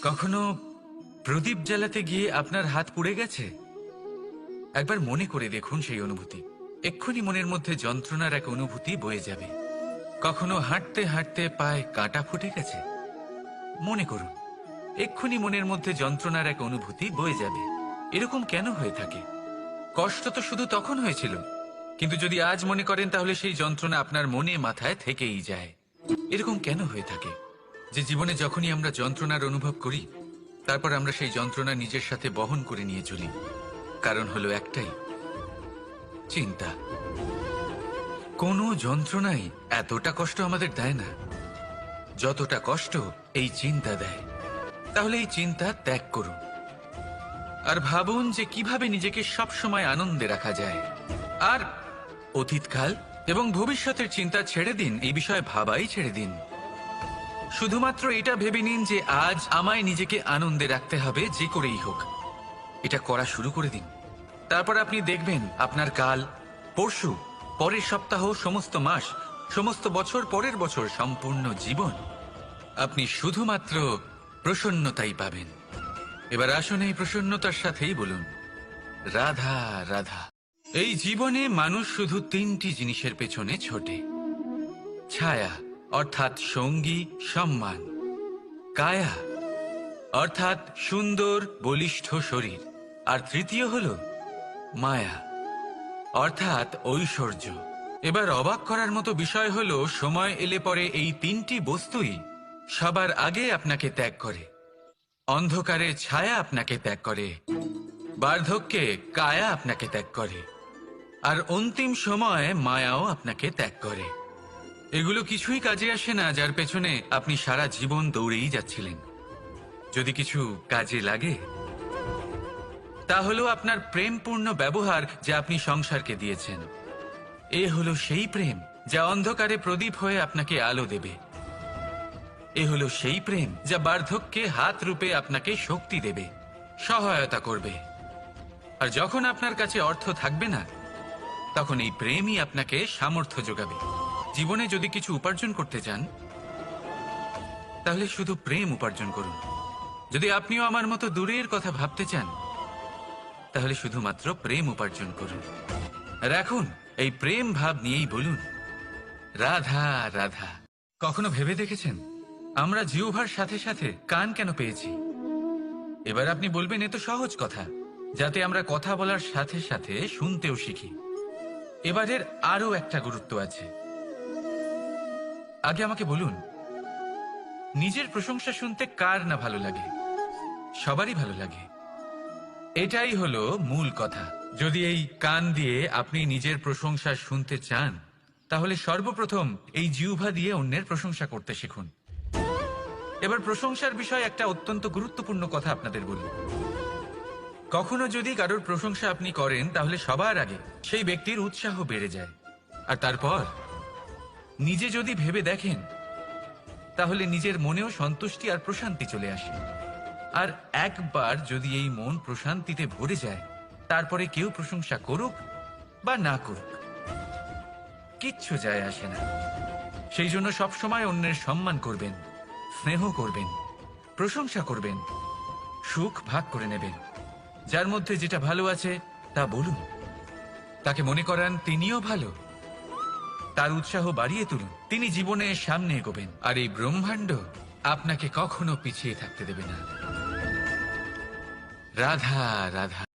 কখনো প্রদীপ জ্বালাতে গিয়ে আপনার হাত পুড়ে গেছে? একবার মনে করে দেখুন সেই অনুভূতি। এক্ষুনি মনের মধ্যে যন্ত্রণার এক অনুভূতি বয়ে যাবে। কখনো হাঁটতে হাঁটতে পায়ে কাঁটা ফুটে গেছে? মনে করুন, এক্ষুনি মনের মধ্যে যন্ত্রণার এক অনুভূতি বয়ে যাবে। এরকম কেন হয়ে থাকে? কষ্ট তো শুধু তখন হয়েছিল, কিন্তু যদি আজ মনে করেন তাহলে সেই যন্ত্রণা আপনার মনে মাথায় থেকেই যায়। এরকম কেন হয়ে থাকে যে জীবনে যখনই আমরা যন্ত্রণার অনুভব করি, তারপর আমরা সেই যন্ত্রণা নিজের সাথে বহন করে নিয়ে চলি? কারণ হলো একটাই, চিন্তা। কোনো যন্ত্রণাই এতটা কষ্ট আমাদের দেয় না যতটা কষ্ট এই চিন্তা দেয়। তাহলে এই চিন্তা ত্যাগ করুন আর ভাবুন যে কিভাবে নিজেকে সবসময় আনন্দে রাখা যায়। আর অতীতকাল এবং ভবিষ্যতের চিন্তা ছেড়ে দিন, এই বিষয়ে ভাবাই ছেড়ে দিন। শুধুমাত্র এটা ভেবে নিন যে আজ আমায় নিজেকে আনন্দে রাখতে হবে, যে করেই হোক। এটা করা শুরু করে দিন। তারপর আপনি দেখবেন আপনার কাল, পরশু, পরের সপ্তাহ, সমস্ত মাস, সমস্ত বছর, পরের বছর, সম্পূর্ণ জীবন আপনি শুধুমাত্র প্রসন্নতাই পাবেন। এবার আসুন এই প্রসন্নতার সাথেই বলুন, রাধা রাধা। এই জীবনে মানুষ শুধু তিনটি জিনিসের পেছনে ছোটে: ছায়া অর্থাৎ সঙ্গী, সম্মান; কায়া অর্থাৎ সুন্দর বলিষ্ঠ শরীর; আর তৃতীয় হল মায়া অর্থাৎ ঐশ্বর্য। এবার অবাক করার মতো বিষয় হলো, সময় এলে পরে এই তিনটি বস্তুই সবার আগে আপনাকে ত্যাগ করে। অন্ধকারে ছায়া আপনাকে ত্যাগ করে, বার্ধক্যে কায়া আপনাকে ত্যাগ করে, আর অন্তিম সময়ে মায়াও আপনাকে ত্যাগ করে। এগুলো কিছুই কাজে আসে না যার পেছনে আপনি সারা জীবন দৌড়েই যাচ্ছিলেন। যদি কিছু কাজে লাগে, তা হলো আপনার প্রেমপূর্ণ ব্যবহার যা আপনি সংসারকে দিয়েছেন। এ হলো সেই প্রেম যা অন্ধকারে প্রদীপ হয়ে আপনাকে আলো দেবে। এ হলো সেই প্রেম যা বার্ধক্যে হাত রূপে আপনাকে শক্তি দেবে, সহায়তা করবে। আর যখন আপনার কাছে অর্থ থাকবে না, তখন এই প্রেমই আপনাকে সামর্থ্য যোগাবে। জীবনে যদি কিছু উপার্জন করতে চান, তাহলে শুধু প্রেম উপার্জন করুন। যদি আপনিও আমার মতো দূরের কথা ভাবতে চান, তাহলে শুধুমাত্র প্রেম উপার্জন করুন। রাখুন এই প্রেম ভাব নিয়েই বলুন, রাধা রাধা। কখনো ভেবে দেখেছেন আমরা জিহ্বার সাথে সাথে কান কেন পেয়েছি? এবার আপনি বলবেন, এ তো সহজ কথা, যাতে আমরা কথা বলার সাথে সাথে শুনতেও শিখি। এবারের আরো একটা গুরুত্ব আছে। আগে আমাকে বলুন, নিজের প্রশংসা শুনতে কার না ভালো লাগে? সবারই ভালো লাগে। এটাই হলো মূল কথা। যদি এই কান দিয়ে আপনি নিজের প্রশংসা শুনতে চান, তাহলে সর্বপ্রথম এই জিহ্বা দিয়ে অন্যের প্রশংসা করতে শিখুন। এবার প্রশংসার বিষয়ে একটা অত্যন্ত গুরুত্বপূর্ণ কথা আপনাদের বলি। কখনো যদি কারোর প্রশংসা আপনি করেন, তাহলে সবার আগে সেই ব্যক্তির উৎসাহ বেড়ে যায়। আর তারপর নিজে যদি ভেবে দেখেন, তাহলে নিজের মনেও সন্তুষ্টি আর প্রশান্তি চলে আসে। আর একবার যদি এই মন প্রশান্তিতে ভরে যায়, তারপরে কেউ প্রশংসা করুক বা না করুক, কিচ্ছু যায় আসে না। সেই জন্য সবসময় অন্যের সম্মান করবেন, স্নেহ করবেন, প্রশংসা করবেন, সুখ ভাগ করে নেবেন। যার মধ্যে যেটা ভালো আছে তা বলুন, তাকে মনে করান তিনিও ভালো, তার উৎসাহ বাড়িয়ে তুলুন। তিনি জীবনে সামনে এগোবেন, আর এই ব্রহ্মাণ্ড আপনাকে কখনো পিছিয়ে থাকতে দেবে না। রাধা রাধা।